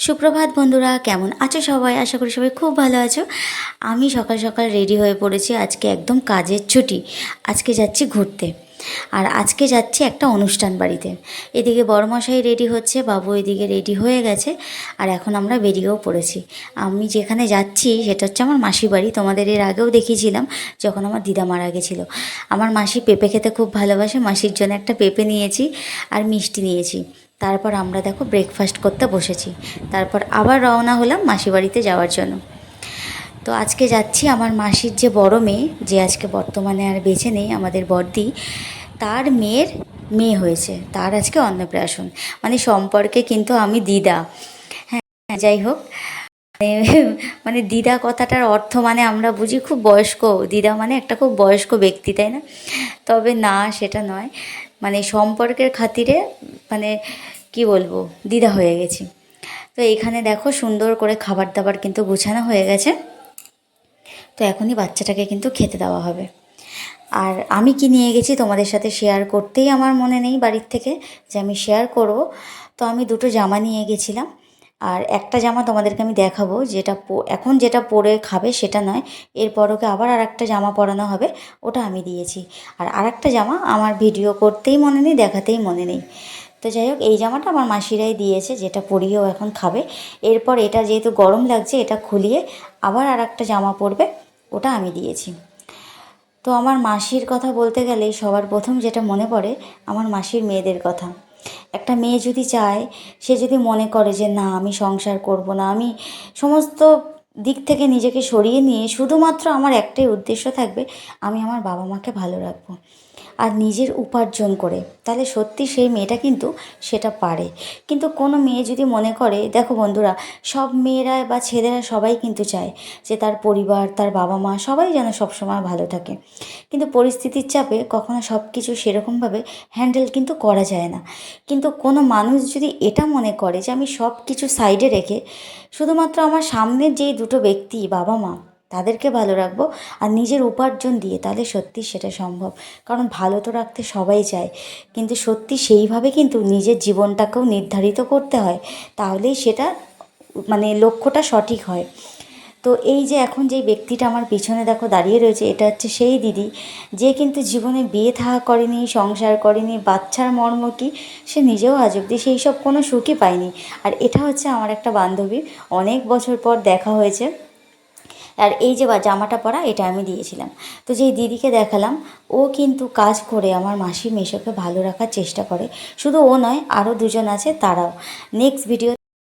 সুপ্রভাত বন্ধুরা, কেমন আছো সবাই? আশা করি সবাই খুব ভালো আছো। আমি সকাল সকাল রেডি হয়ে পড়েছি। আজকে একদম কাজের ছুটি। আজকে যাচ্ছি ঘুরতে। আর আজকে যাচ্ছি একটা অনুষ্ঠান বাড়িতে। এদিকে বড়মশাই রেডি হচ্ছে, বাবু এদিকে রেডি হয়ে গেছে। আর এখন আমরা বেরিয়েও পড়েছি। আমি যেখানে যাচ্ছি সেটা হচ্ছে আমার মাসির বাড়ি। তোমাদের এর আগেও দেখিয়েছিলাম যখন আমার দিদা মারা গেছিলো। আমার মাসি পেঁপে খেতে খুব ভালোবাসে। মাসির জন্য একটা পেঁপে নিয়েছি আর মিষ্টি নিয়েছি। তারপর আমরা দেখো ব্রেকফাস্ট করতে বসেছি। তারপর আবার রওনা হলাম মাসির বাড়িতে যাওয়ার জন্য। তো আজকে যাচ্ছি আমার মাসির যে বড় মেয়ে, যে আজকে বর্তমানে আর বেঁচে নেই, আমাদের বড়দি, তার মেয়ের মেয়ে হয়েছে। তার আজকে অন্নপ্রাশন। মানে সম্পর্কে কিন্তু আমি দিদা। হ্যাঁ, যাই হোক, মানে দিদা কথাটার অর্থ মানে আমরা বুঝি খুব বয়স্ক। দিদা মানে একটা খুব বয়স্ক ব্যক্তি, তাই না? তবে না, সেটা নয়। মানে সম্পর্কের খাতিরে, মানে কি বলবো, দিদা হয়ে গেছি। তো এইখানে দেখো সুন্দর করে খাবার দাবার কিন্তু গুছানো হয়ে গেছে। তো এখনই বাচ্চাটাকে কিন্তু খেতে দেওয়া হবে। আর আমি কি নিয়ে গেছি তোমাদের সাথে শেয়ার করতেই আমার মনে নেই বাড়ির থেকে যে আমি শেয়ার করব। তো আমি দুটো জামা নিয়ে গেছিলাম। আর একটা জামা তোমাদেরকে আমি দেখাবো, যেটা এখন যেটা পরে খাবে সেটা নয়, এরপর ওকে আবার আর একটা জামা পরানো হবে, ওটা আমি দিয়েছি। আর আরেকটা জামা আমার ভিডিও করতেই মনে নেই, দেখাতেই মনে নেই। তো যাই হোক, এই জামাটা আমার মাসিরাই দিয়েছে, যেটা পরিয়েও এখন খাবে। এরপর এটা যেহেতু গরম লাগছে, এটা খুলিয়ে আবার আর একটা জামা পরবে, ওটা আমি দিয়েছি। তো আমার মাসির কথা বলতে গেলেই সবার প্রথম যেটা মনে পড়ে আমার মাসির মেয়েদের কথা। একটা মেয়ে যদি চায়, সে যদি মনে করে যে না আমি সংসার করব না, আমি সমস্ত দিক থেকে নিজেকে সরিয়ে নিয়ে শুধুমাত্র আমার একটাই উদ্দেশ্য থাকবে, আমি আমার বাবা মাকে ভালো রাখবো আর নিজের উপার্জন করে, তাহলে সত্যি সেই মেয়েটা কিন্তু সেটা পারে। কিন্তু কোনো মেয়ে যদি মনে করে, দেখো বন্ধুরা, সব মেয়েরা বা ছেলেরা সবাই কিন্তু চায় যে তার পরিবার, তার বাবা মা সবাই যেন সবসময় ভালো থাকে। কিন্তু পরিস্থিতির চাপে কখনো সব কিছু সেরকমভাবে হ্যান্ডেল কিন্তু করা যায় না। কিন্তু কোনো মানুষ যদি এটা মনে করে যে আমি সব কিছু সাইডে রেখে শুধুমাত্র আমার সামনের যেই দুটো ব্যক্তি, বাবা মা, তাদেরকে ভালো রাখবো আর নিজের উপার্জন দিয়ে, তাহলে সত্যি সেটা সম্ভব। কারণ ভালো তো রাখতে সবাই চায়, কিন্তু সত্যি সেইভাবে কিন্তু নিজের জীবনটাকেও নির্ধারিত করতে হয়, তাহলেই সেটা মানে লক্ষ্যটা সঠিক হয়। তো এই যে এখন যেই ব্যক্তিটা আমার পিছনে দেখো দাঁড়িয়ে রয়েছে, এটা হচ্ছে সেই দিদি, যে কিন্তু জীবনে বিয়ে থা করেনি, সংসার করেনি, বাচ্চার মর্ম কী সে নিজেও আজ অব্দি সেই সব কোনো সুখই পায়নি। আর এটা হচ্ছে আমার একটা বান্ধবী, অনেক বছর পর দেখা হয়েছে। আর এই যে জামাটা পরা, এটা আমি দিয়েছিলাম। তো যেই দিদিকে দেখালাম, ও কিন্তু কাজ করে আমার মাসি মেশোকে ভালো রাখার চেষ্টা করে। শুধু ও নয়, আরও দুজন আছে, তারাও। Next video